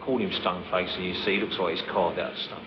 call him stone face, and you see he looks like he's carved out of stone.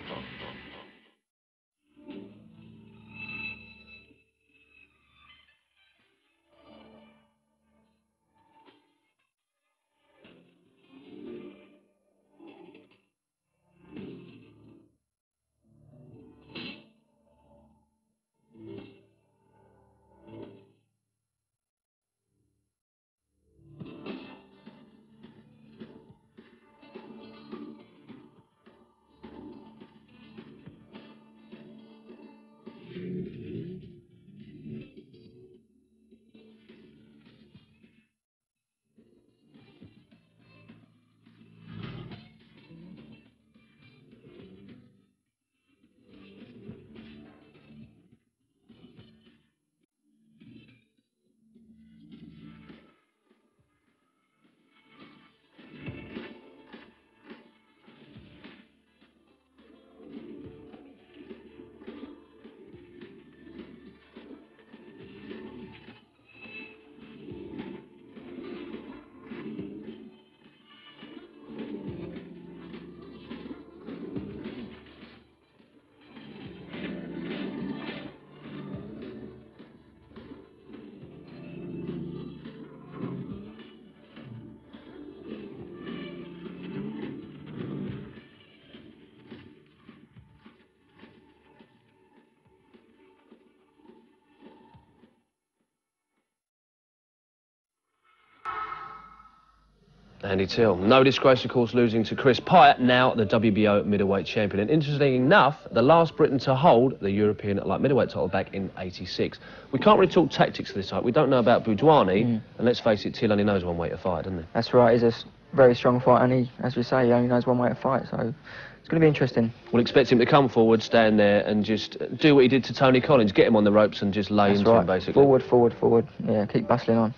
Andy Till. No disgrace, of course, losing to Chris Pyatt, now the WBO middleweight champion. And interestingly enough, the last Briton to hold the European light middleweight title back in '86. We can't really talk tactics this time. We don't know about Boudouani, and let's face it, Till only knows one way to fight, doesn't he? That's right. He's a very strong fighter, and he, as we say, he only knows one way to fight, so it's going to be interesting. We'll expect him to come forward, stand there, and just do what he did to Tony Collins, get him on the ropes and just lay into him, basically. Forward, forward, forward. Yeah, keep bustling on.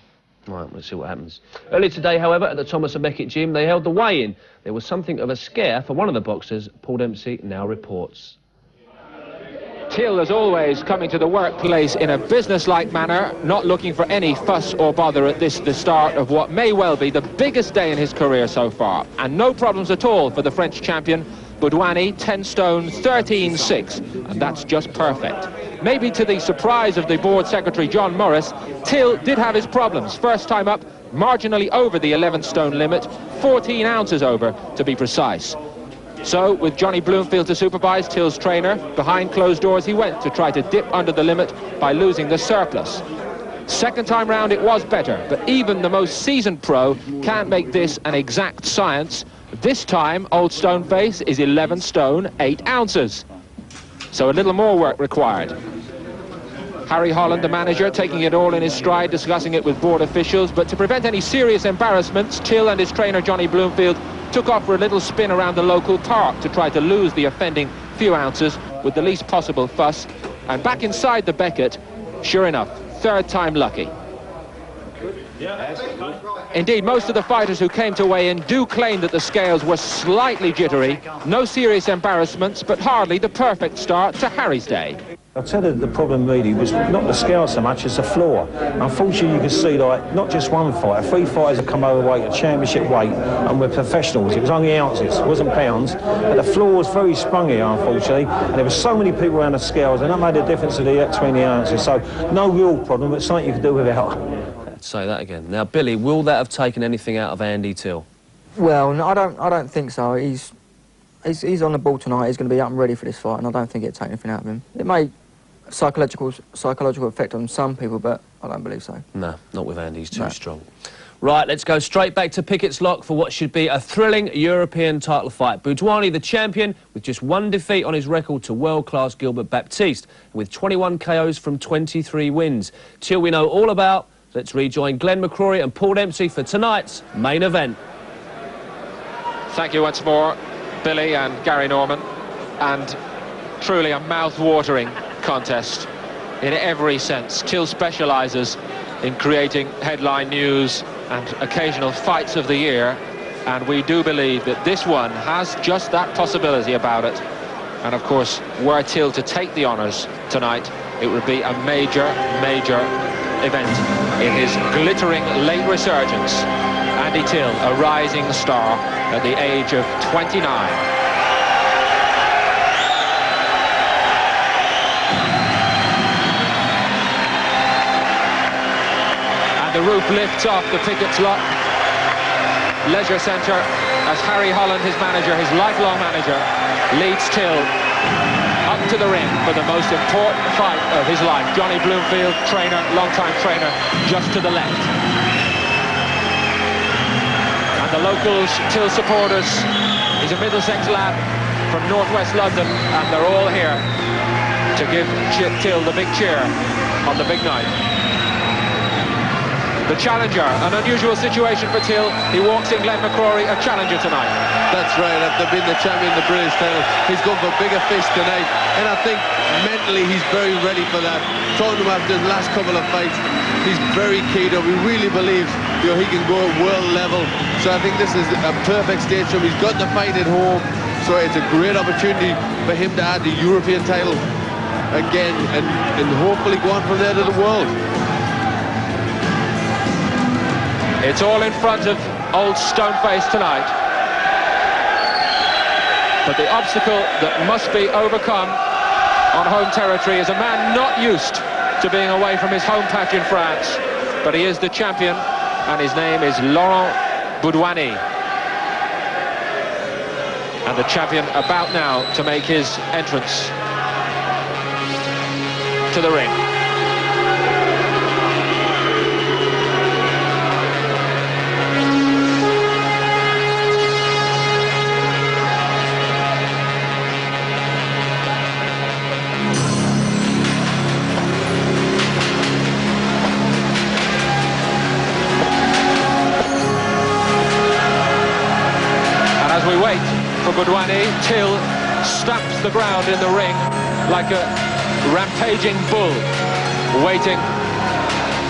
Right, let's see what happens. Earlier today, however, at the Thomas & Beckett gym, they held the weigh-in. There was something of a scare for one of the boxers. Paul Dempsey now reports. Till, as always, coming to the workplace in a business-like manner, not looking for any fuss or bother at this, the start of what may well be the biggest day in his career so far. And no problems at all for the French champion, Boudouani, 10 stone, 13-6, and that's just perfect. Maybe to the surprise of the board secretary, John Morris, Till did have his problems. First time up, marginally over the 11-stone limit, 14 ounces over, to be precise. So, with Johnny Bloomfield to supervise, Till's trainer, behind closed doors he went to try to dip under the limit by losing the surplus. Second time round it was better, but even the most seasoned pro can't make this an exact science. This time, Old Stoneface is 11 stone, 8 ounces. So a little more work required. Harry Holland, the manager, taking it all in his stride, discussing it with board officials, but to prevent any serious embarrassments, Till and his trainer Johnny Bloomfield took off for a little spin around the local park to try to lose the offending few ounces with the least possible fuss. And back inside the Beckett, sure enough, third time lucky. Indeed, most of the fighters who came to weigh in do claim that the scales were slightly jittery. No serious embarrassments, but hardly the perfect start to Harry's day. I'll tell you, the problem really was not the scale so much as the floor. Unfortunately, you can see, like, not just one fighter, 3 fighters have come overweight at championship weight, and we're professionals. It was only ounces, it wasn't pounds. But the floor was very sprung here, unfortunately, and there were so many people around the scales, and that made a difference between the ounces. So, no real problem, but something you can do without. Let's say that again. Now, Billy, will that have taken anything out of Andy Till? Well, no, I don't think so. He's on the ball tonight. He's going to be up and ready for this fight, and I don't think it'll take anything out of him. It may psychological effect on some people, but I don't believe so. No, not with Andy. He's too strong. Right, let's go straight back to Pickett's Lock for what should be a thrilling European title fight. Boudouani, the champion, with just 1 defeat on his record to world-class Gilbert Baptiste, with 21 KOs from 23 wins. Till we know all about, let's rejoin Glenn McCrory and Paul Dempsey for tonight's main event. Thank you once more, Billy and Gary Norman. And truly a mouth-watering contest in every sense. Till specialises in creating headline news and occasional fights of the year, and we do believe that this one has just that possibility about it. And of course, were Till to take the honours tonight, it would be a major, major event in his glittering late resurgence. Andy Till, a rising star, at the age of 29. The roof lifts off the Pickett's Lock Leisure Centre as Harry Holland, his manager, his lifelong manager, leads Till up to the ring for the most important fight of his life. Johnny Bloomfield, trainer, long-time trainer, just to the left. And the locals, Till supporters, he's a Middlesex lad from northwest London, and they're all here to give Till the big cheer on the big night. The challenger, an unusual situation for Till. He walks in Glenn McCrory, a challenger tonight. That's right, after being the champion of the British title, he's going for bigger fish tonight. And I think mentally he's very ready for that. Talking to him after his last couple of fights, he's very keyed up. He really believes, you know, he can go at world level. So I think this is a perfect stage for him. He's got the fight at home, so it's a great opportunity for him to add the European title again and hopefully go on from there to the world. It's all in front of old Stoneface tonight. But the obstacle that must be overcome on home territory is a man not used to being away from his home patch in France. But he is the champion, and his name is Laurent Boudouani. And the champion about now to make his entrance to the ring. We wait for Boudouani. Till stamps the ground in the ring like a rampaging bull, waiting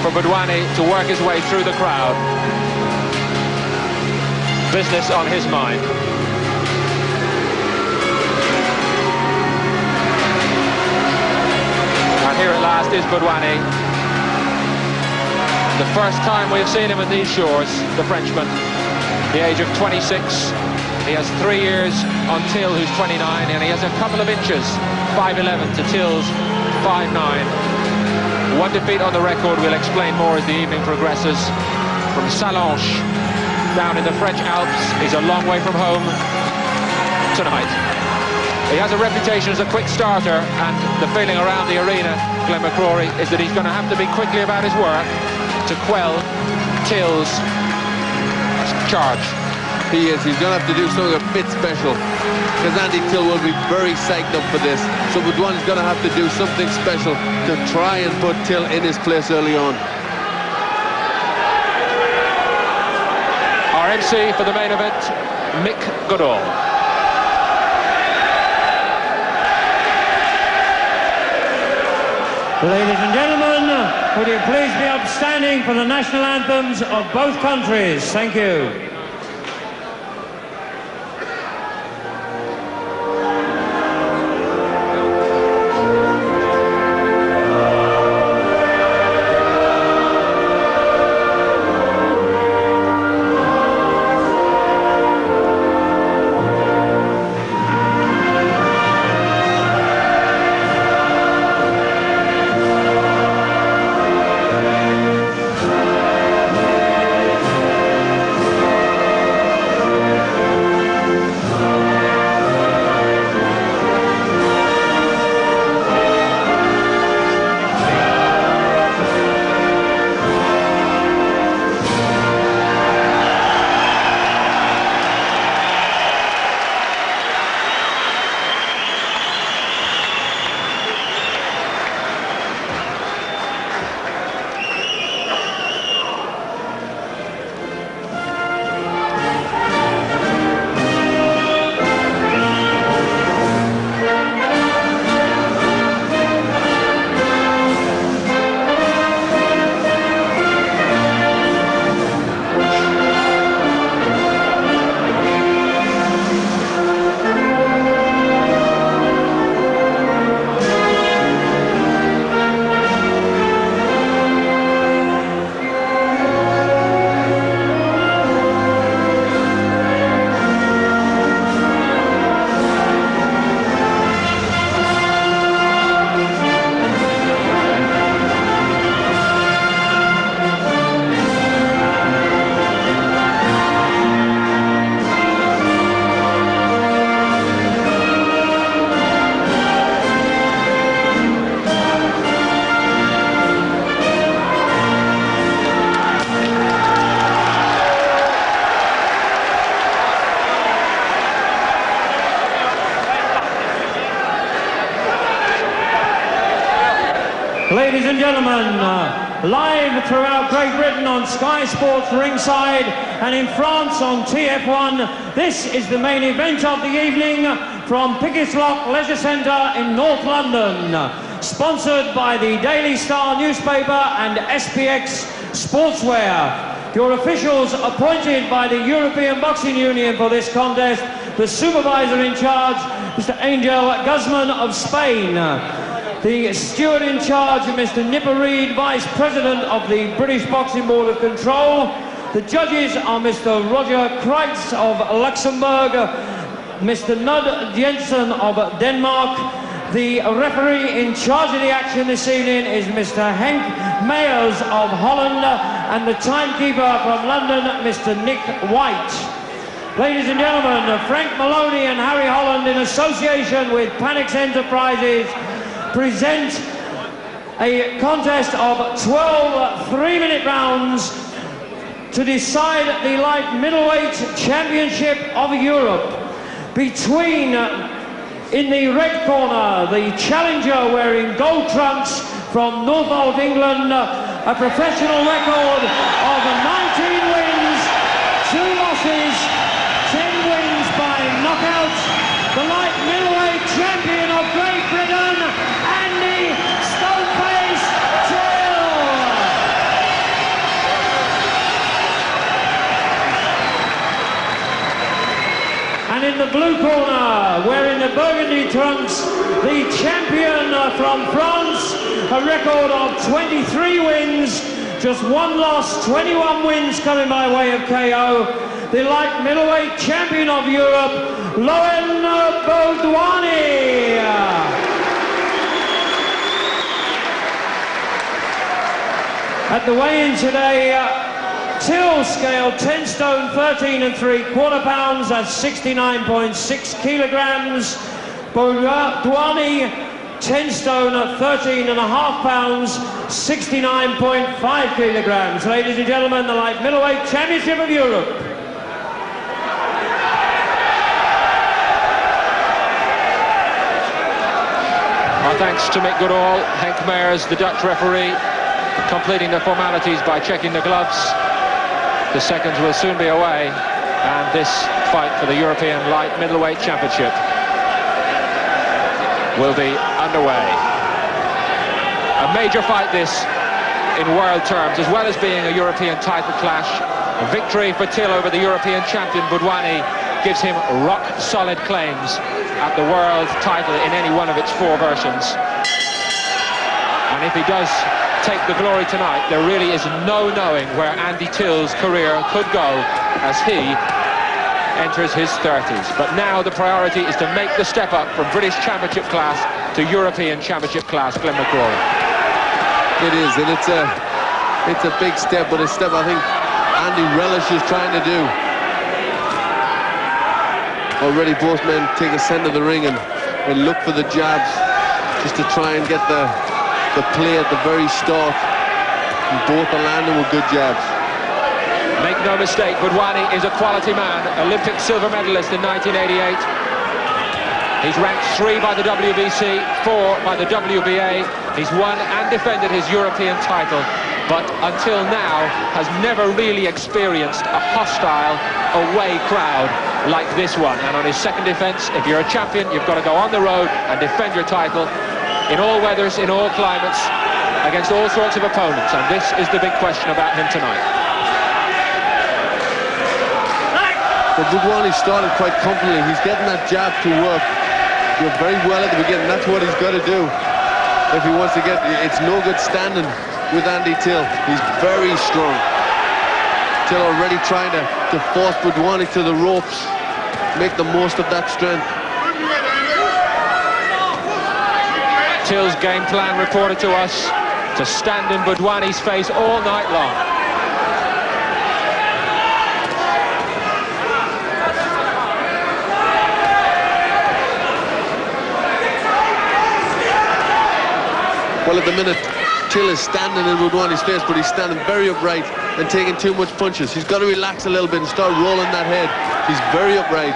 for Boudouani to work his way through the crowd. Business on his mind. And here at last is Boudouani. The first time we've seen him at these shores, the Frenchman, the age of 26. He has 3 years on Till, who's 29, and he has a couple of inches, 5'11" to Till's 5'9". One defeat on the record. We'll explain more as the evening progresses. From Sallanches, down in the French Alps, he's a long way from home tonight. He has a reputation as a quick starter, and the feeling around the arena, Glenn McCrory, is that he's going to have to be quickly about his work to quell Till's charge. He is. He's going to have to do something a bit special, because Andy Till will be very psyched up for this. So Boudouani's going to have to do something special to try and put Till in his place early on. Our MC for the main event, Mick Goodall. Ladies and gentlemen, would you please be upstanding for the national anthems of both countries? Thank you. and gentlemen, live throughout Great Britain on Sky Sports Ringside and in France on TF1, this is the main event of the evening from Pickett's Lock Leisure Centre in North London. Sponsored by the Daily Star newspaper and SPX Sportswear. Your officials appointed by the European Boxing Union for this contest, the supervisor in charge, Mr. Angel Guzman of Spain. The steward in charge, Mr. Nipper Reid, Vice President of the British Boxing Board of Control. The judges are Mr. Roger Kreitz of Luxembourg, Mr. Nud Jensen of Denmark. The referee in charge of the action this evening is Mr. Henk Meyers of Holland, and the timekeeper from London, Mr. Nick White. Ladies and gentlemen, Frank Maloney and Harry Holland, in association with Panix Enterprises, present a contest of 12 3-minute rounds to decide the light middleweight championship of Europe between, in the red corner, the challenger wearing gold trunks from Norfolk, England, a professional record of 19 wins, 2 losses, 10 wins by knockout, the light middleweight champion of Great Britain, Andy Stoneface Till. And in the blue corner, wearing the burgundy trunks, the champion from France, a record of 23 wins, just 1 loss, 21 wins coming by way of KO. The light middleweight champion of Europe, Laurent Boudouani. At the weigh-in today, Till scaled 10 stone 13 3/4 pounds, that's 69.6 kilograms. Boudouani 10 stone 13 1/2 pounds, 69.5 kilograms. Ladies and gentlemen, the light middleweight championship of Europe. Our thanks to Mick Goodall, Henk Meyers, the Dutch referee, completing the formalities by checking the gloves. The seconds will soon be away, and this fight for the European Light Middleweight Championship will be underway. A major fight this in world terms, as well as being a European title clash. A victory for Till over the European champion Boudouani gives him rock-solid claims at the world title in any one of its 4 versions. And if he does take the glory tonight, there really is no knowing where Andy Till's career could go as he enters his 30s. But now the priority is to make the step up from British Championship class to European Championship class. Glenn McCrory. It is, and it's a big step, but a step I think Andy relishes trying to do. Already both men take a centre of the ring and look for the jabs just to try and get the play at the very start. And both are landing with good jabs. Make no mistake, Boudouani is a quality man, Olympic silver medalist in 1988. He's ranked 3 by the WBC, 4 by the WBA. He's won and defended his European title, but until now has never really experienced a hostile away crowd like this one. And on his second defense, if you're a champion, you've got to go on the road and defend your title in all weathers, in all climates, against all sorts of opponents. And this is the big question about him tonight. But Boudouani started quite comfortably. He's getting that jab to work. You're very well at the beginning. That's what he's got to do if he wants to get... It's no good standing with Andy Till. He's very strong. Till already trying to force Boudouani to the ropes, make the most of that strength. Till's game plan reported to us to stand in Boudouani's face all night long. Well, at the minute, Till is standing in Boudouani's face, but he's standing very upright and taking too much punches. He's got to relax a little bit and start rolling that head. He's very upright.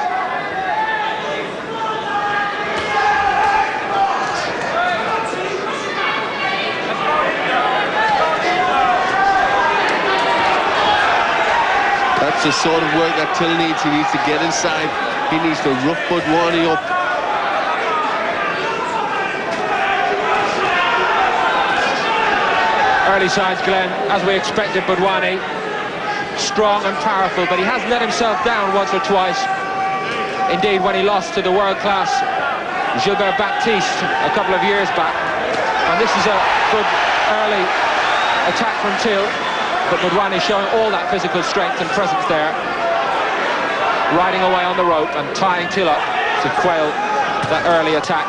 It's the sort of work that Till needs. He needs to get inside. He needs to rough Boudouani up. Early signs, Glenn, as we expected. Boudouani, strong and powerful, but he has let himself down once or twice. Indeed, when he lost to the world-class Gilbert Baptiste a couple of years back. And this is a good early attack from Till, but Boudouani showing all that physical strength and presence there, riding away on the rope and tying Till up to quail that early attack.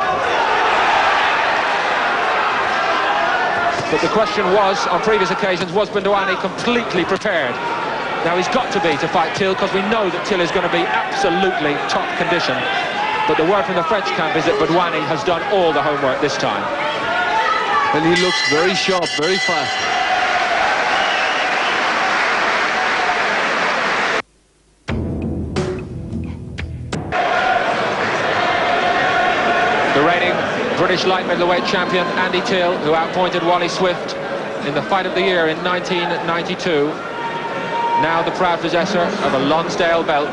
But the question was, on previous occasions, was Boudouani completely prepared? Now he's got to be to fight Till, because we know that Till is going to be absolutely top condition. But the word from the French camp is that Boudouani has done all the homework this time. And he looks very sharp, very fast. The reigning British light middleweight champion Andy Till, who outpointed Wally Swift in the fight of the year in 1992. Now the proud possessor of a Lonsdale belt,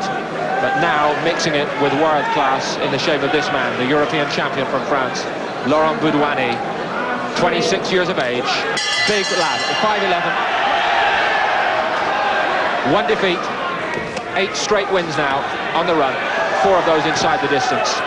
but now mixing it with world class in the shape of this man, the European champion from France, Laurent Boudouani, 26 years of age, big lad, 5'11", one defeat, 8 straight wins now on the run, 4 of those inside the distance.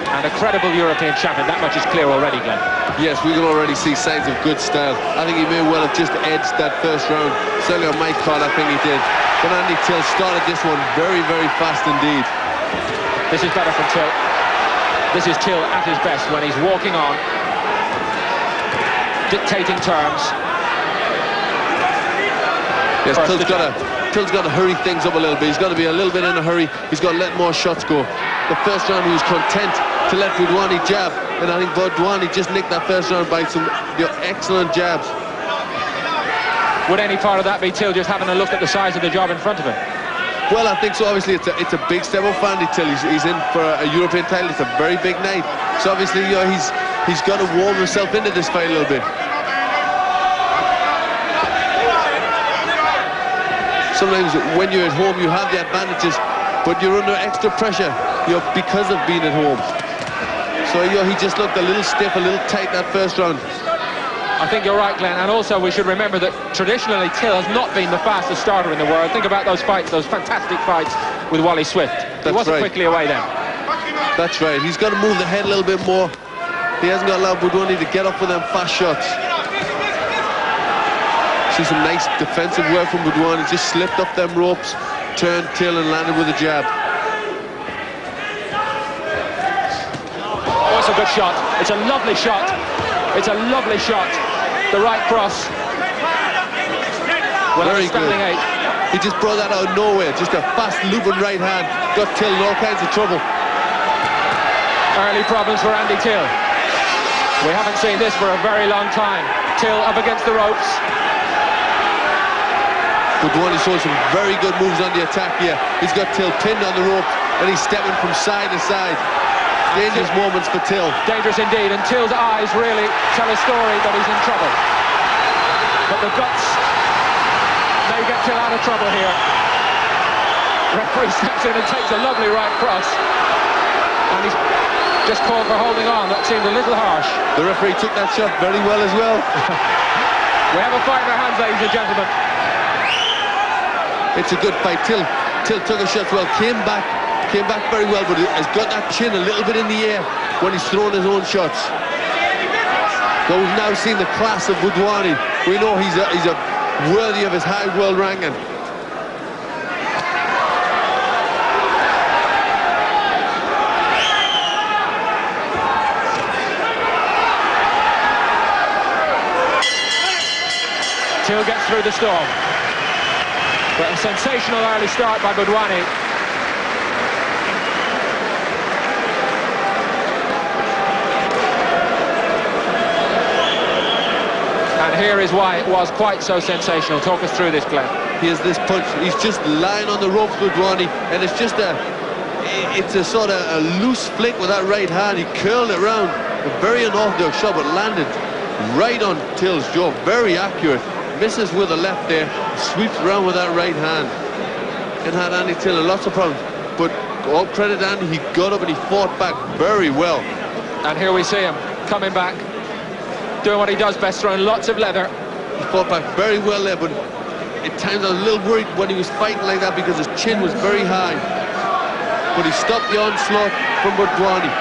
And a credible European champion, that much is clear already, Glenn. Yes, we can already see signs of good style. I think he may well have just edged that first round. Certainly on my card, I think he did. But Andy Till started this one very, very fast indeed. This is better from Till. This is Till at his best when he's walking on, dictating terms. Yes, Till's got to hurry things up a little bit. He's got to be a little bit in a hurry. He's got to let more shots go. The first round he was content to let Boudouani jab, and I think Boudouani just nicked that first round by some excellent jabs. Would any part of that be Till just having a look at the size of the job in front of him? Well, I think so. Obviously, it's a big step up for Andy Till. He's in for a European title. It's a very big night. So obviously, he's got to warm himself into this fight a little bit. Sometimes when you're at home, you have the advantages, but you're under extra pressure, because of being at home. So he just looked a little stiff, a little tight that first round. I think you're right, Glenn, and also we should remember that traditionally Till has not been the fastest starter in the world. Think about those fights, those fantastic fights with Wally Swift. He wasn't quickly away then. That's right. He's got to move the head a little bit more. He hasn't got allowed Boudouani to get up with them fast shots. See some nice defensive work from Boudouani. Just slipped up them ropes, turned Till and landed with a jab. Oh, it's a good shot. It's a lovely shot. It's a lovely shot. The right cross. Well, very good. Standing 8. He just brought that out of nowhere. Just a fast looping right hand. Got Till in all kinds of trouble. Early problems for Andy Till. We haven't seen this for a very long time. Till up against the ropes. Boudouani showing some very good moves on the attack here. He's got Till pinned on the rope, and he's stepping from side to side. Dangerous moments for Till. Dangerous indeed, and Till's eyes really tell a story that he's in trouble. But the guts may get Till out of trouble here. Referee steps in and takes a lovely right cross. And he's just called for holding on. That seemed a little harsh. The referee took that shot very well as well. We have a fight in our hands, ladies and gentlemen. It's a good fight. Till took a shot well, came back very well, but has got that chin a little bit in the air when he's throwing his own shots. But we've now seen the class of Boudouani. We know he's a worthy of his high world ranking. Till gets through the storm. But a sensational early start by Boudouani. And here is why it was quite so sensational. Talk us through this, Glenn. Here's this punch. He's just lying on the ropes, Boudouani, and it's just a sort of a loose flick with that right hand. He curled it round. A very unorthodox shot, but landed right on Till's jaw. Very accurate. Misses with the left there, sweeps around with that right hand. and had Andy Till in lots of problems. But all credit to Andy, he got up and he fought back very well. And here we see him coming back, doing what he does best, throwing lots of leather. He fought back very well there, but at times I was a little worried when he was fighting like that because his chin was very high. But he stopped the onslaught from Boudouani.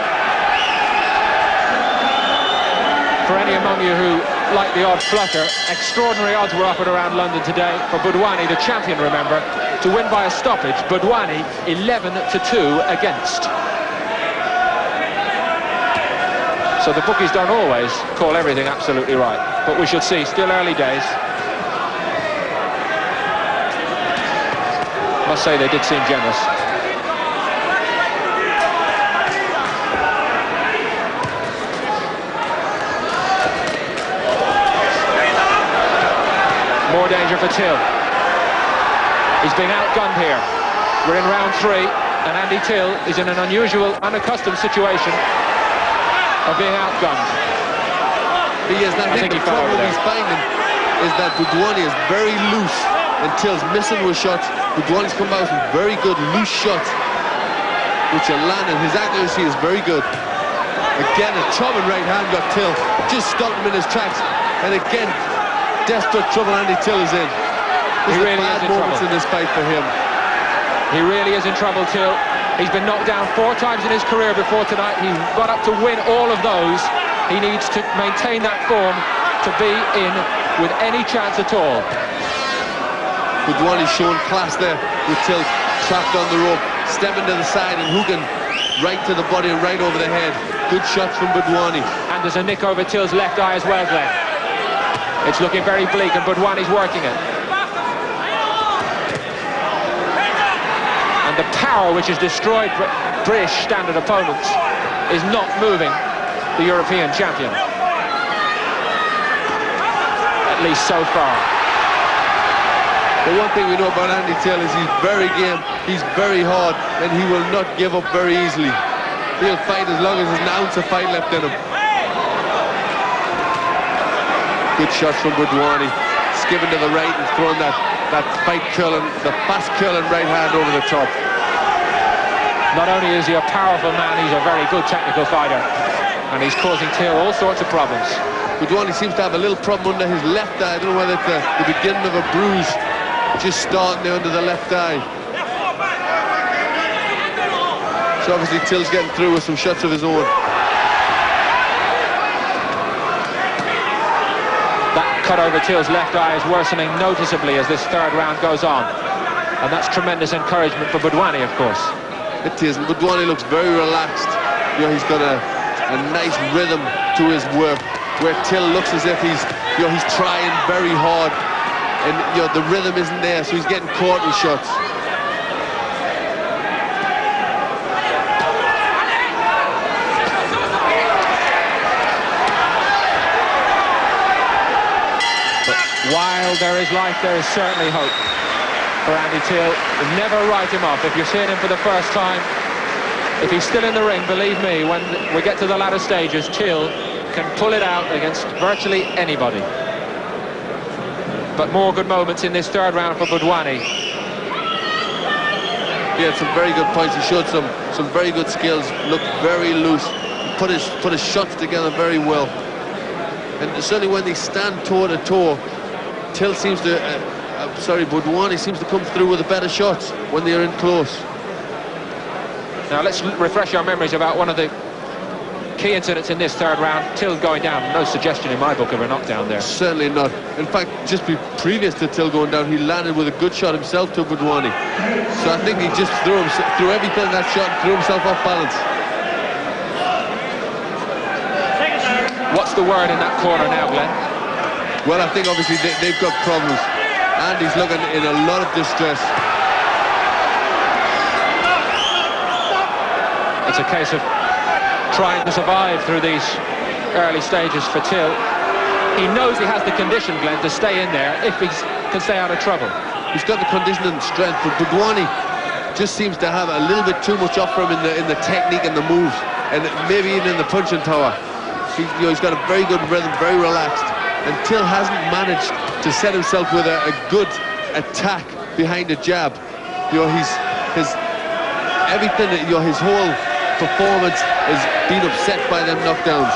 For any among you who like the odd flutter, extraordinary odds were offered around London today for Boudouani, the champion, remember, to win by a stoppage. Boudouani 11-2 against. So the bookies don't always call everything absolutely right, but we shall see. Still early days. Must say they did seem generous. More danger for Till. He's being outgunned here. We're in round 3, and Andy Till is in an unusual, unaccustomed situation of being outgunned. Yes, I think the problem he's finding is that Boudouani is very loose, and Till's missing with shots. Boudouani's come out with very good loose shots, which are landing. His accuracy is very good. Again, a throbbing right hand got Till, just stopped him in his tracks, and again, desperate trouble Andy Till is in. There's really bad moments in this fight for him. He really is in trouble, Till. He's been knocked down 4 times in his career before tonight. He got up to win all of those. He needs to maintain that form to be in with any chance at all. Boudouani showing class there with Till trapped on the rope, stepping to the side and hooking right to the body and right over the head. Good shots from Boudouani. And there's a nick over Till's left eye as well, Glenn. It's looking very bleak, and Boudouani's working it. And the power which has destroyed British standard opponents is not moving the European champion. At least so far. The one thing we know about Andy Till is he's very game, he's very hard, and he will not give up very easily. He'll fight as long as there's an ounce of fight left in him. Good shots from Boudouani, skipping to the right and throwing that the fast curling right hand over the top. Not only is he a powerful man, he's a very good technical fighter, and he's causing Till all sorts of problems. Boudouani seems to have a little problem under his left eye. I don't know whether it's the beginning of a bruise just starting there under the left eye. So obviously Till's getting through with some shots of his own. Cut over Till's left eye is worsening noticeably as this 3rd round goes on, and that's tremendous encouragement for Boudouani, of course. It is, and Boudouani looks very relaxed. You know, he's got a nice rhythm to his work, where Till looks as if he's trying very hard, and the rhythm isn't there, so he's getting caught with shots. While there is life, there is certainly hope for Andy Till. Never write him off. If you're seeing him for the first time, if he's still in the ring, believe me, when we get to the latter stages, Till can pull it out against virtually anybody. But more good moments in this 3rd round for Boudouani. He had some very good points. He showed some very good skills, looked very loose, put his shots together very well. And certainly when they stand toe-to-toe, Till seems to, Boudouani seems to come through with the better shots when they're in close. Now let's refresh our memories about one of the key incidents in this 3rd round. Till going down, no suggestion in my book of a knockdown there. Certainly not. In fact, just previous to Till going down, he landed with a good shot himself to Boudouani. So I think he just threw everything in that shot and threw himself off balance. What's the word in that corner now, Glenn? Well, I think obviously they've got problems. Andy's looking in a lot of distress. It's a case of trying to survive through these early stages for Till. He knows he has the condition, Glenn, to stay in there if he can stay out of trouble. He's got the condition and strength, but Boudouani just seems to have a little bit too much up for him in the technique and the moves, and maybe even in the punching power. He's got a very good rhythm, very relaxed, and Till hasn't managed to set himself with a good attack behind a jab. his everything, his whole performance has been upset by them knockdowns.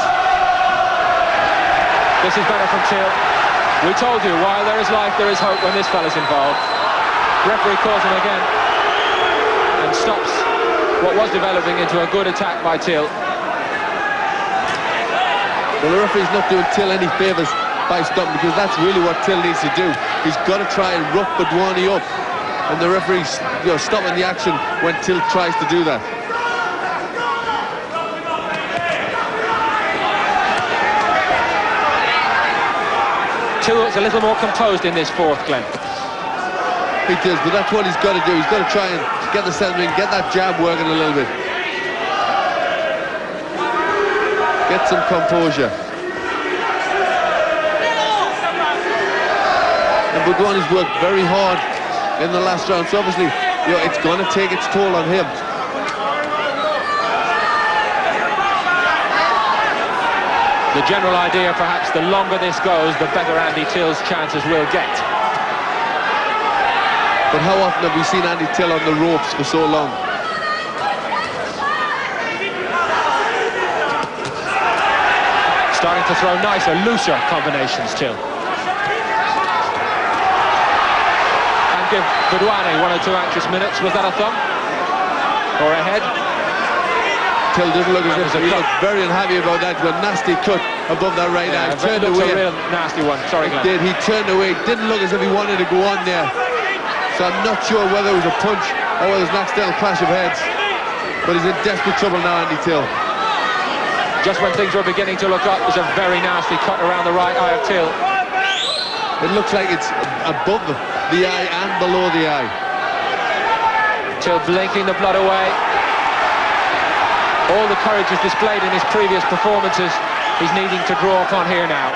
This is better from Till. We told you, while there is life, there is hope when this fella's involved. Referee calls him again and stops what was developing into a good attack by Till. Well, the referee's not doing Till any favours by stopping, because that's really what Till needs to do. He's got to try and rough Boudouani up, and the referee's stopping the action when Till tries to do that. Till's a little more composed in this fourth, Glenn. He does, but that's what he's got to do. He's got to try and get the settlement, get that jab working a little bit. Get some composure. And Boudouani's worked very hard in the last round, so obviously, it's going to take its toll on him. The general idea, perhaps, the longer this goes, the better Andy Till's chances will get. But how often have we seen Andy Till on the ropes for so long? Starting to throw nicer, looser combinations, Till. And give Boudouani 1 or 2 anxious minutes. Was that a thumb? Or a head? Till doesn't look as if he looked very unhappy about that. A nasty cut above that right eye. Turned away. A real nasty one. Sorry, Glenn. He turned away. Didn't look as if he wanted to go on there. So I'm not sure whether it was a punch or whether it was an accidental clash of heads. But he's in desperate trouble now, Andy Till. Just when things were beginning to look up, there's a very nasty cut around the right eye of Till. It looks like it's above the eye and below the eye. Till blinking the blood away. All the courage is displayed in his previous performances. He's needing to draw upon here now.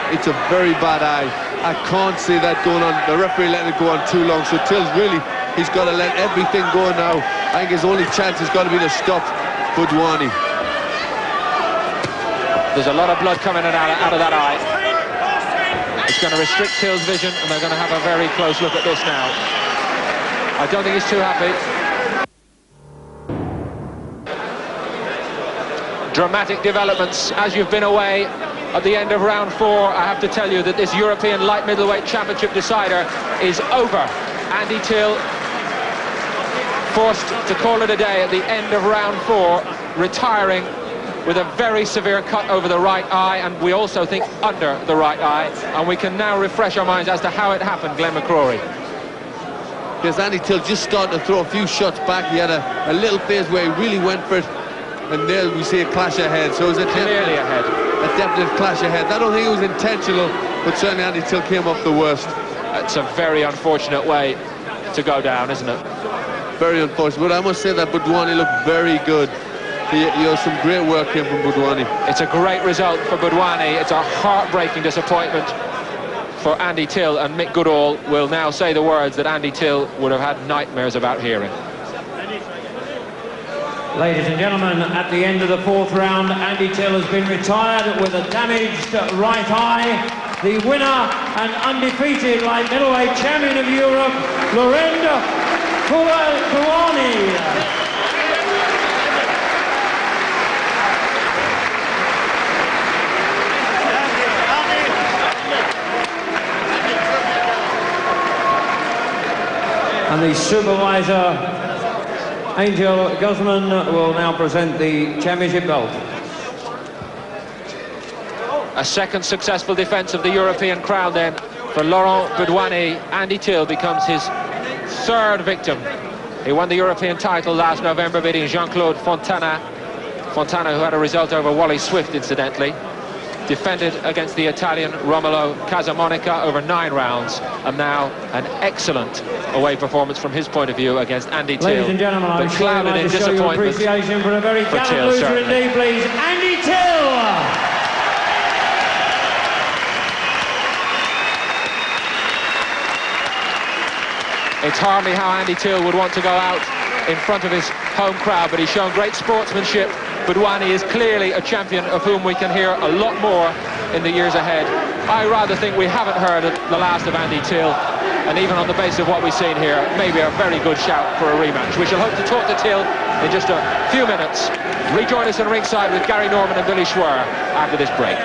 It's a very bad eye. I can't see that going on. The referee letting it go on too long. So Till's really, he's got to let everything go now. I think his only chance has got to be to stop Boudouani. There's a lot of blood coming out of that eye. It's going to restrict Till's vision, and they're going to have a very close look at this now. I don't think he's too happy. Dramatic developments as you've been away at the end of round 4. I have to tell you that this European light middleweight championship decider is over. Andy Till forced to call it a day at the end of round 4, retiring with a very severe cut over the right eye, and we also think under the right eye, and we can now refresh our minds as to how it happened, Glenn McCrory. Because Andy Till just started to throw a few shots back. He had a little phase where he really went for it, and there we see a clash ahead. So it was Clearly ahead. A definite clash ahead. I don't think it was intentional, but certainly Andy Till came off the worst. It's a very unfortunate way to go down, isn't it? Very unfortunate, but I must say that Boudouani looked very good. Some great work came from Boudouani. It's a great result for Boudouani. It's a heartbreaking disappointment for Andy Till, and Mick Goodall will now say the words that Andy Till would have had nightmares about hearing. Ladies and gentlemen, at the end of the 4th round, Andy Till has been retired with a damaged right eye. The winner and undefeated light middleweight champion of Europe, Laurent Boudouani. And the supervisor, Angel Guzman, will now present the championship belt. A second successful defence of the European crown then for Laurent Boudouani. Andy Till becomes his 3rd victim. He won the European title last November, beating Jean-Claude Fontana. Fontana, who had a result over Wally Swift, incidentally. Defended against the Italian Romolo Casamonica over 9 rounds, and now an excellent away performance from his point of view against Andy Till. Ladies and gentlemen, I'm sure I'd like to show you appreciation for a very gallant loser indeed, please, Andy Till! It's hardly how Andy Till would want to go out in front of his home crowd, but he's shown great sportsmanship. Boudouani is clearly a champion of whom we can hear a lot more in the years ahead. I rather think we haven't heard the last of Andy Till. and even on the basis of what we've seen here, maybe a very good shout for a rematch. We shall hope to talk to Till in just a few minutes. Rejoin us in ringside with Gary Norman and Billy Schwer after this break.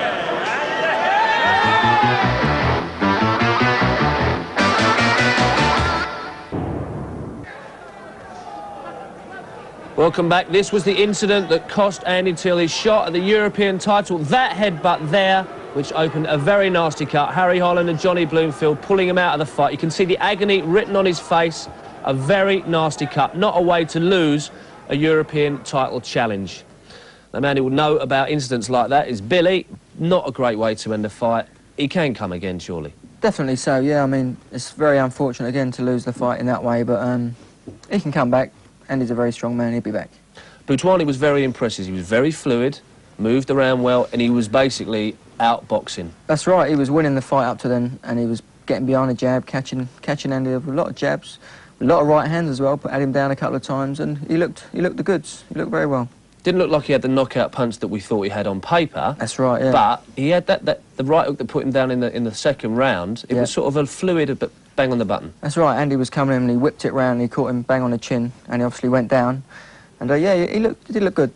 Welcome back. This was the incident that cost Andy Till his shot at the European title. That headbutt there, which opened a very nasty cut. Harry Holland and Johnny Bloomfield pulling him out of the fight. You can see the agony written on his face. A very nasty cut. Not a way to lose a European title challenge. The man who will know about incidents like that is Billy. Not a great way to end a fight. He can come again, surely. Definitely so, yeah. I mean, it's very unfortunate again to lose the fight in that way, but he can come back. And he's a very strong man, he'll be back. Boudouani was very impressive. He was very fluid, moved around well, and he was basically outboxing. That's right, he was winning the fight up to then, and he was getting behind a jab, catching Andy with a lot of jabs, a lot of right hands as well, had him down a couple of times, and he looked the goods. He looked very well. Didn't look like he had the knockout punch that we thought he had on paper. That's right, yeah. But he had the right hook that put him down in the second round. It was sort of a fluid but bang on the button. That's right, Andy was coming in and he whipped it round and he caught him bang on the chin and he obviously went down. And yeah, he did look good.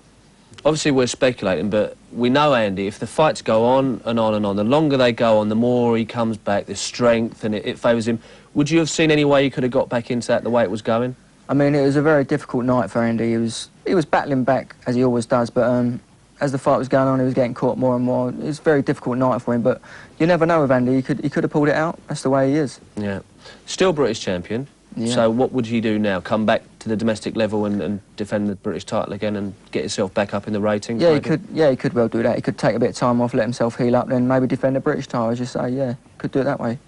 Obviously we're speculating, but we know Andy, if the fights go on and on and on, the longer they go on, the more he comes back, the strength, and it favours him. Would you have seen any way he could have got back into that the way it was going? I mean, it was a very difficult night for Andy. He was battling back, as he always does, but as the fight was going on, he was getting caught more and more. It was a very difficult night for him, but you never know with Andy. He could have pulled it out. That's the way he is. Yeah. Still British champion. Yeah. So what would he do now? Come back to the domestic level and defend the British title again and get himself back up in the ratings? Yeah, maybe? He could well do that. He could take a bit of time off, let himself heal up, then maybe defend the British title, as you say. Yeah, could do it that way.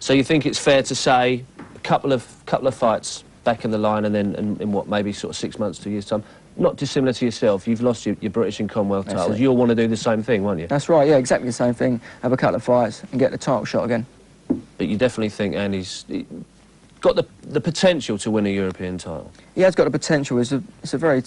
So you think it's fair to say a couple of fights back in the line, and then in what, maybe sort of 6 months to a year's time? Not dissimilar to yourself. You've lost your British and Commonwealth titles. You'll want to do the same thing, won't you? That's right, yeah, exactly the same thing. Have a couple of fights and get the title shot again. But you definitely think Andy's got the potential to win a European title? He has got the potential. It's a very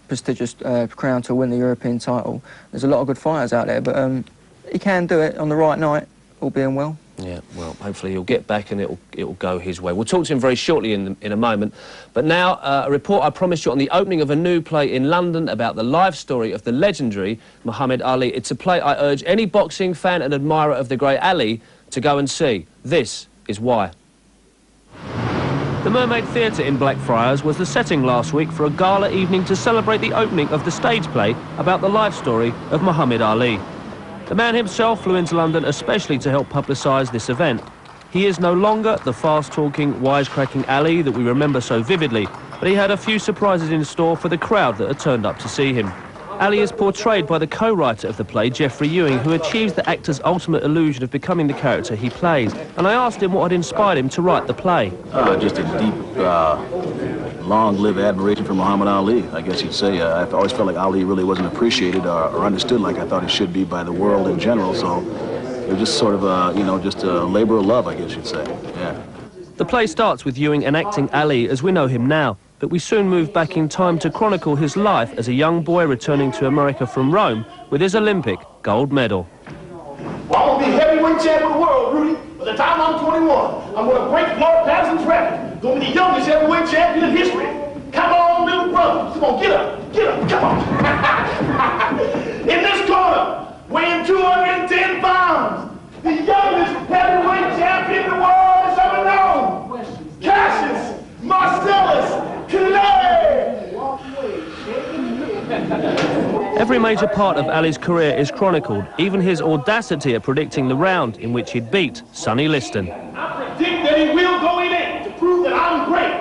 prestigious crown to win the European title. There's a lot of good fighters out there, but he can do it on the right night, all being well. Yeah, well, hopefully he'll get back and it'll go his way. We'll talk to him very shortly in a moment. But now, a report I promised you on the opening of a new play in London about the life story of the legendary Muhammad Ali. It's a play I urge any boxing fan and admirer of the great Ali to go and see. This is why. The Mermaid Theatre in Blackfriars was the setting last week for a gala evening to celebrate the opening of the stage play about the life story of Muhammad Ali. The man himself flew into London especially to help publicise this event. He is no longer the fast-talking, wisecracking Ali that we remember so vividly, but he had a few surprises in store for the crowd that had turned up to see him. Ali is portrayed by the co-writer of the play, Geoffrey Ewing, who achieves the actor's ultimate illusion of becoming the character he plays. And I asked him what had inspired him to write the play. Just a deep, long-lived admiration for Muhammad Ali, I guess you'd say. I've always felt like Ali really wasn't appreciated or understood like I thought he should be by the world in general, so it was just sort of, just a labor of love, I guess you'd say, yeah. The play starts with Ewing enacting Ali as we know him now, but we soon move back in time to chronicle his life as a young boy returning to America from Rome with his Olympic gold medal. Well, I'm going to be heavyweight champion of the world, Rudy. By the time I'm 21, I'm going to break Floyd Patterson's record. Going to be the youngest heavyweight champion in history. Come on, little brother. Come on, get up, come on. In this corner, weighing 210 pounds, the youngest heavyweight champion in the world has ever known. Cassius Marcellus Clay. Every major part of Ali's career is chronicled, even his audacity at predicting the round in which he'd beat Sonny Liston. I predict that he will go in there to prove that I'm great.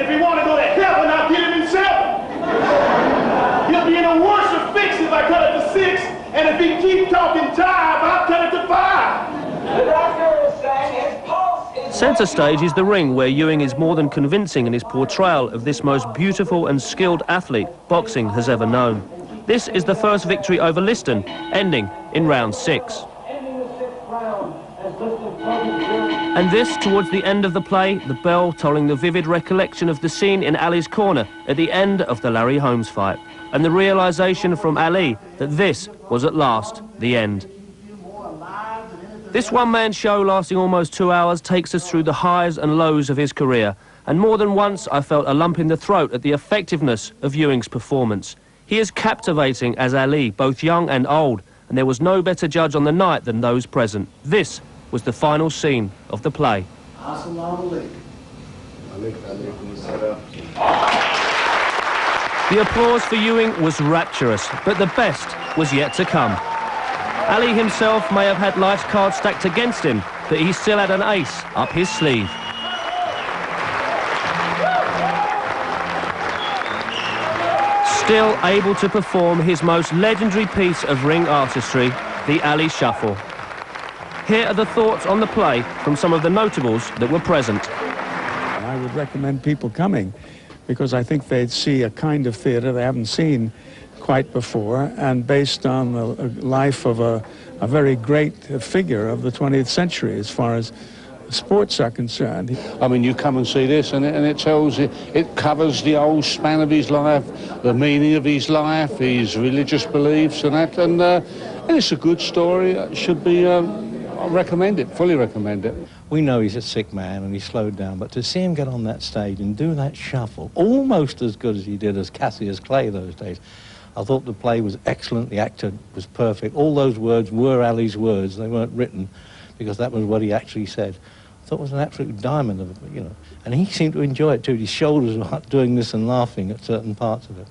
If he want to go to heaven, I'll get him in 7. He'll be in a worse fix if I cut it to 6, and if he keep talking time, I'll cut it to 5. The doctor is saying his pulse is... Centre stage is the ring, where Ewing is more than convincing in his portrayal of this most beautiful and skilled athlete boxing has ever known. This is the first victory over Liston, ending in round 6. And this, towards the end of the play, the bell tolling the vivid recollection of the scene in Ali's corner at the end of the Larry Holmes fight, and the realisation from Ali that this was at last the end. This one-man show lasting almost 2 hours takes us through the highs and lows of his career. And more than once, I felt a lump in the throat at the effectiveness of Ewing's performance. He is captivating as Ali, both young and old, and there was no better judge on the night than those present. This was the final scene of the play. The applause for Ewing was rapturous, but the best was yet to come. Ali himself may have had life's cards stacked against him, but he still had an ace up his sleeve. Still able to perform his most legendary piece of ring artistry, the Ali Shuffle. Here are the thoughts on the play from some of the notables that were present. I would recommend people coming because I think they'd see a kind of theatre they haven't seen quite before, and based on the life of a very great figure of the 20th century as far as sports are concerned. I mean, you come and see this and it tells you, it covers the whole span of his life, the meaning of his life, his religious beliefs and that, and it's a good story. It should be, I recommend it, fully recommend it. We know he's a sick man and he slowed down, but to see him get on that stage and do that shuffle, almost as good as he did as Cassius Clay those days, I thought the play was excellent, the actor was perfect. All those words were Ali's words, they weren't written, because that was what he actually said. I thought it was an absolute diamond of it, you know. And he seemed to enjoy it too. His shoulders were doing this and laughing at certain parts of it.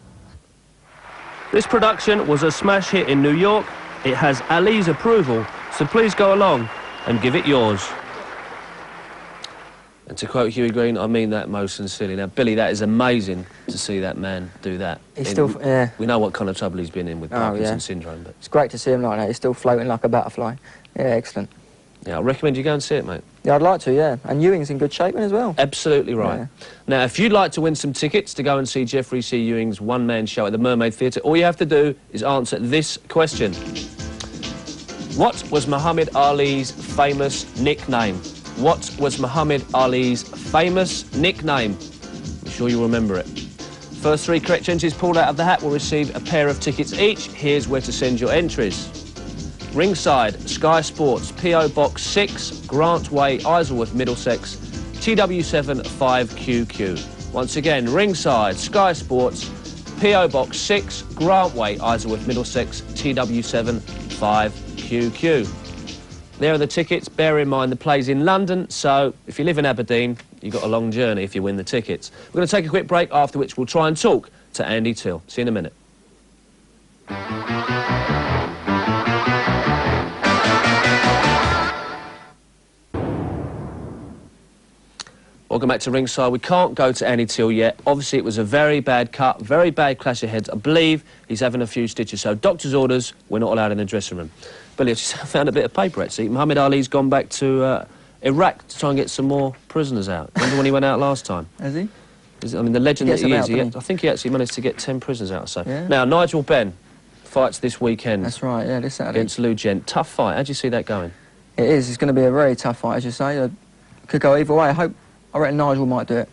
This production was a smash hit in New York. It has Ali's approval, so please go along and give it yours. And to quote Huey Green, I mean that most sincerely. Now, Billy, that is amazing to see that man do that. He's still, yeah. We know what kind of trouble he's been in with Parkinson's syndrome, but it's great to see him like that. He's still floating like a butterfly. Yeah, excellent. Yeah, I recommend you go and see it, mate. Yeah, I'd like to, yeah. And Ewing's in good shape as well. Absolutely right. Yeah. Now, if you'd like to win some tickets to go and see Geoffrey C. Ewing's one-man show at the Mermaid Theatre, all you have to do is answer this question. What was Muhammad Ali's famous nickname? What was Muhammad Ali's famous nickname? I'm sure you'll remember it. First 3 correct entries pulled out of the hat will receive a pair of tickets each. Here's where to send your entries. Ringside, Sky Sports, P.O. Box 6, Grant Way, Isleworth, Middlesex, TW7 5QQ. Once again, Ringside, Sky Sports, P.O. Box 6, Grant Way, Isleworth, Middlesex, TW7 5QQ. There are the tickets. Bear in mind the play's in London, so if you live in Aberdeen, you've got a long journey if you win the tickets. We're going to take a quick break, after which we'll try and talk to Andy Till. See you in a minute. Welcome back to Ringside. We can't go to Andy Till yet. Obviously, it was a very bad cut, very bad clash of heads. I believe he's having a few stitches, so doctor's orders, we're not allowed in the dressing room. Billy, I just found a bit of paper, actually. Muhammad Ali's gone back to Iraq to try and get some more prisoners out. Remember when he went out last time? Has he? I mean, the legend that he is, I think he actually managed to get 10 prisoners out or so. Yeah. Now, Nigel Benn fights this weekend. That's right, yeah, this Saturday. Against Lou Gent. Tough fight. How do you see that going? It is. It's going to be a very tough fight, as you say. It could go either way. I reckon Nigel might do it.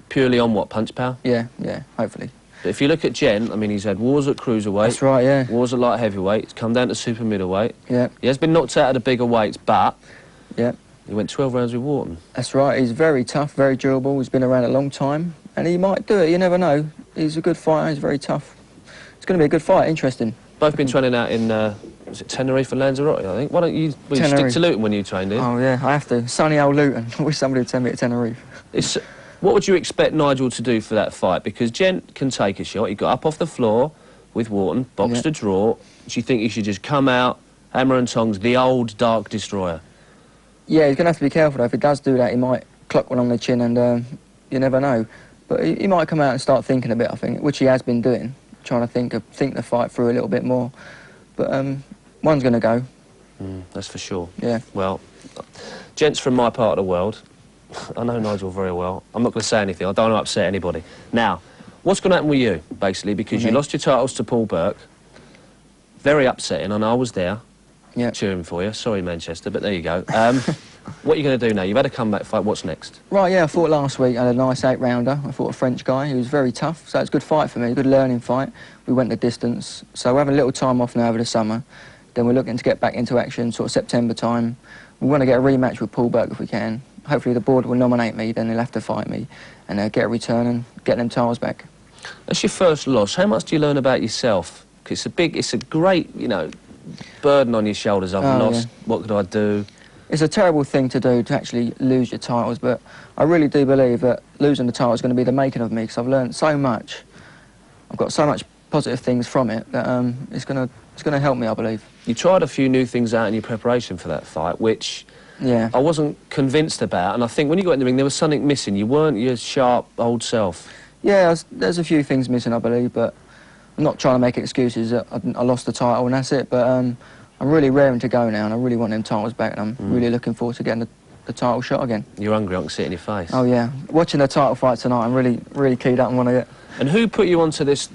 Purely on what, punch power? Yeah, hopefully. But if you look at Gent, I mean, he's had wars at cruiserweight. That's right, yeah. Wars at light heavyweight. He's come down to super middleweight. Yeah. He has been knocked out of the bigger weights, but... Yeah. He went 12 rounds with Wharton. That's right. He's very tough, very durable. He's been around a long time. And he might do it. You never know. He's a good fighter. He's very tough. It's going to be a good fight. Interesting. Both been training out in, was it Tenerife and Lanzarote, I think? Why don't you stick to Luton when you trained here? Oh, yeah, I have to. Sunny old Luton. I wish somebody would send me to Tenerife. What would you expect Nigel to do for that fight? Because Gent can take a shot. He got up off the floor with Wharton, boxed a draw. Do you think he should just come out, hammer and tongs, the old Dark Destroyer? Yeah, he's going to have to be careful, though. If he does do that, he might clock one on the chin and you never know. But he might come out and start thinking a bit, I think, which he has been doing, trying to think the fight through a little bit more. But one's going to go. That's for sure. Yeah. Well, Gent's from my part of the world. I know Nigel very well. I'm not going to say anything. I don't want to upset anybody. Now, what's going to happen with you, basically, because you lost your titles to Paul Burke. Very upsetting, and I was there cheering for you. Sorry, Manchester, but there you go. What are you going to do now? You've had a comeback fight. What's next? Right, yeah, I fought last week. I had a nice 8-rounder. I fought a French guy. He was very tough, so it's a good fight for me, a good learning fight. We went the distance. So we're having a little time off now over the summer. Then we're looking to get back into action sort of September time. We want to get a rematch with Paul Burke if we can. Hopefully the board will nominate me, then they'll have to fight me and get a return and get them titles back. That's your first loss. How much do you learn about yourself? 'Cause it's a great, you know, burden on your shoulders. I've lost. Yeah. What could I do? It's a terrible thing to do, to actually lose your titles, but I really do believe that losing the title is going to be the making of me, because I've learned so much. I've got so much positive things from it that it's going to help me, I believe. You tried a few new things out in your preparation for that fight, which I wasn't convinced about, and I think when you got in the ring there was something missing. You weren't your sharp old self. Yeah, there's a few things missing, I believe, but I'm not trying to make excuses. I lost the title and that's it, but I'm really raring to go now, and I really want them titles back, and I'm really looking forward to getting the title shot again. You're hungry, I can see it in your face. Oh yeah, watching the title fight tonight, I'm really keyed up and want to get. And who put you onto this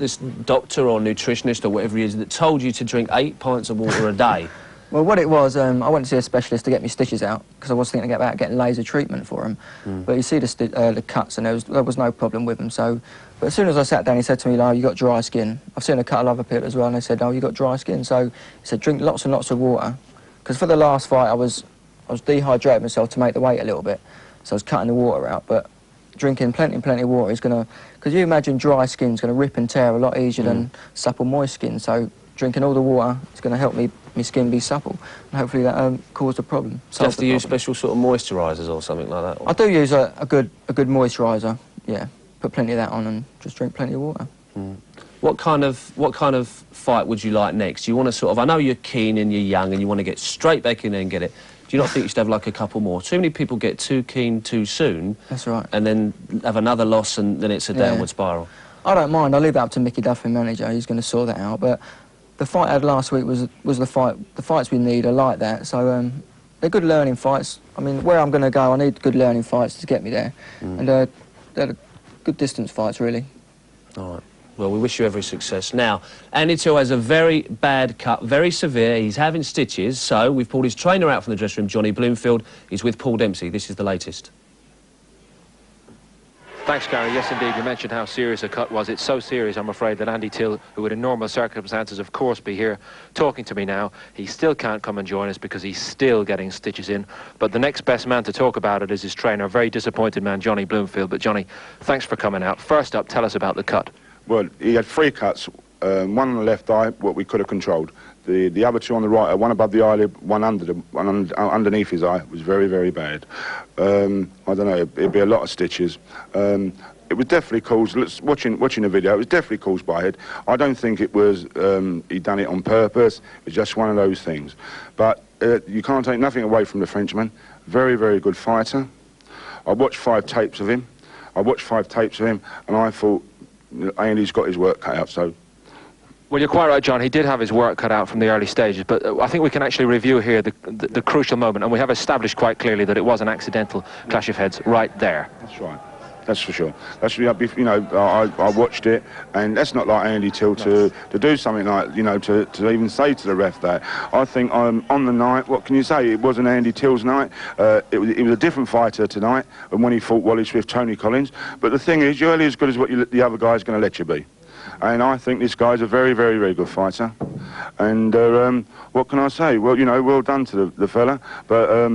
doctor or nutritionist or whatever he is that told you to drink 8 pints of water a day? Well, what it was, I went to see a specialist to get me stitches out, because I was thinking about getting laser treatment for them. But you see the cuts, and there was no problem with them. So, but as soon as I sat down, he said to me, "Like, you got dry skin." I've seen a couple of other people as well, and they said, "Oh, you got dry skin." So he said, "Drink lots and lots of water," because for the last fight, I was dehydrating myself to make the weight a little bit, so I was cutting the water out. But drinking plenty of water is going to, because you imagine dry skin's going to rip and tear a lot easier than supple moist skin. So drinking all the water is going to help my skin be supple, and hopefully that caused a problem. Do you have to use special sort of moisturisers or something like that? Or? I do use a good moisturiser. Yeah, put plenty of that on and just drink plenty of water. What kind of fight would you like next? Do you want to sort of? I know you're keen and you're young and you want to get straight back in there and get it. Do you not think you should have like a couple more? Too many people get too keen too soon. That's right. And then have another loss, and then it's a downward spiral. I don't mind. I leave that up to Mickey Duffy, manager. He's going to sort that out. But the fight I had last week was the fight. The fights we need are like that. So they're good learning fights. I mean, where I'm going to go, I need good learning fights to get me there, and they're good distance fights, really. All right. Well, we wish you every success. Now, Andy Till has a very bad cut, very severe. He's having stitches, so we've pulled his trainer out from the dressing room, Johnny Bloomfield. He's with Paul Dempsey. This is the latest. Thanks, Gary. Yes, indeed. You mentioned how serious a cut was. It's so serious, I'm afraid, that Andy Till, who would in normal circumstances, of course, be here talking to me now, he still can't come and join us because he's still getting stitches in. But the next best man to talk about it is his trainer, a very disappointed man, Johnny Bloomfield. But, Johnny, thanks for coming out. First up, tell us about the cut. Well, he had 3 cuts, one on the left eye, what we could have controlled. The other 2 on the right, one above the eyelid, one underneath his eye, was very, very bad. I don't know, it'd be a lot of stitches. It was definitely caused, watching the video, it was definitely caused by it. I don't think it was, he'd done it on purpose. It was just one of those things. But you can't take nothing away from the Frenchman. Very, very good fighter. I watched 5 tapes of him. And I thought, Andy's got his work cut out, so... Well, you're quite right, John. He did have his work cut out from the early stages, but I think we can actually review here the crucial moment, and we have established quite clearly that it was an accidental clash of heads right there. That's right. That's for sure. That's, you know, I watched it, and that's not like Andy Till to do something like, you know, to even say to the ref that. I think on the night, what can you say? It wasn't Andy Till's night. It was a different fighter tonight than when he fought Wallace with Tony Collins. But the thing is, you're only as good as what the other guy's going to let you be. And I think this guy's a very, very, very good fighter. And what can I say? Well, you know, well done to the fella. But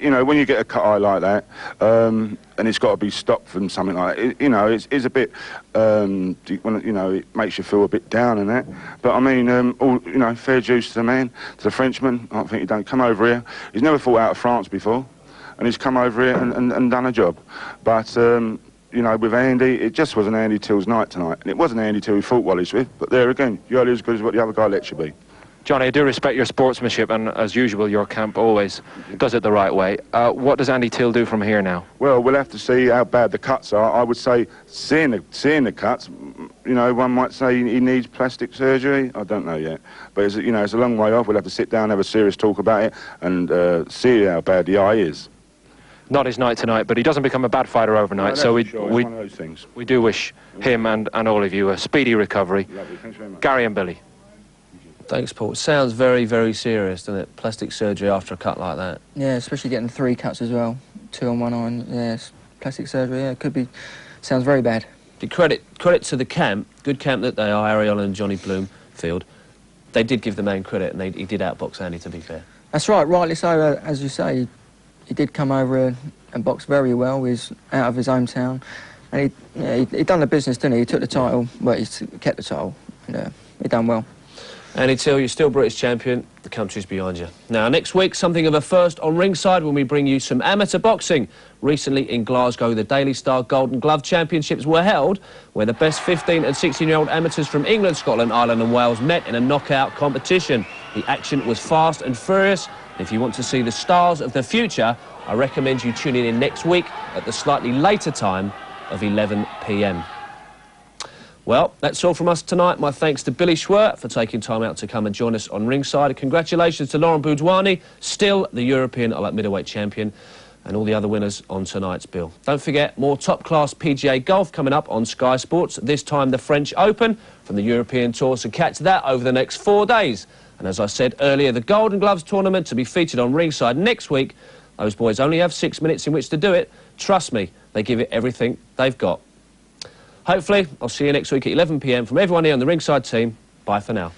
you know, when you get a cut eye like that, and it's got to be stopped from something like that, you know, it's a bit, you know, it makes you feel a bit down and that. But I mean, you know, fair dues to the man, to the Frenchman. I think he done come over here. He's never fought out of France before, and he's come over here and done a job. But you know, with Andy, it just wasn't Andy Till's night tonight, and it wasn't Andy Till who fought Wallace with. But there again, you're only as good as what the other guy lets you be. Johnny, I do respect your sportsmanship, and as usual, your camp always does it the right way. What does Andy Till do from here now? Well, we'll have to see how bad the cuts are. I would say, seeing the cuts, you know, one might say he needs plastic surgery. I don't know yet. But, you know, it's a long way off. We'll have to sit down and have a serious talk about it and see how bad the eye is. Not his night tonight, but he doesn't become a bad fighter overnight. No, so it's one of those things. We do wish him and all of you a speedy recovery. Lovely. Thanks very much. Gary and Billy. Thanks, Paul. It sounds very, very serious, doesn't it? Plastic surgery after a cut like that. Yeah, especially getting 3 cuts as well. 2 on one eye, and yes, plastic surgery, yeah, it could be, sounds very bad. Credit to the camp, good camp that they are, Ariel and Johnny Bloomfield. they did give the man credit, and he did outbox Andy, to be fair. That's right, rightly so. As you say, he did come over and box very well. He's out of his hometown, and he done the business, didn't he? He took the title, but he kept the title, and he done well. Andy Till, you're still British champion. The country's behind you. Now, next week, something of a first on ringside when we bring you some amateur boxing. Recently in Glasgow, the Daily Star Golden Glove Championships were held, where the best 15 and 16-year-old amateurs from England, Scotland, Ireland and Wales met in a knockout competition. The action was fast and furious. If you want to see the stars of the future, I recommend you tuning in next week at the slightly later time of 11 p.m. Well, that's all from us tonight. My thanks to Billy Schwert for taking time out to come and join us on ringside. Congratulations to Laurent Boudouani, still the European light middleweight champion, and all the other winners on tonight's bill. Don't forget, more top-class PGA golf coming up on Sky Sports, this time the French Open from the European Tour, so catch that over the next 4 days. And as I said earlier, the Golden Gloves tournament to be featured on ringside next week. Those boys only have 6 minutes in which to do it. Trust me, they give it everything they've got. Hopefully, I'll see you next week at 11 p.m. from everyone here on the ringside team. Bye for now.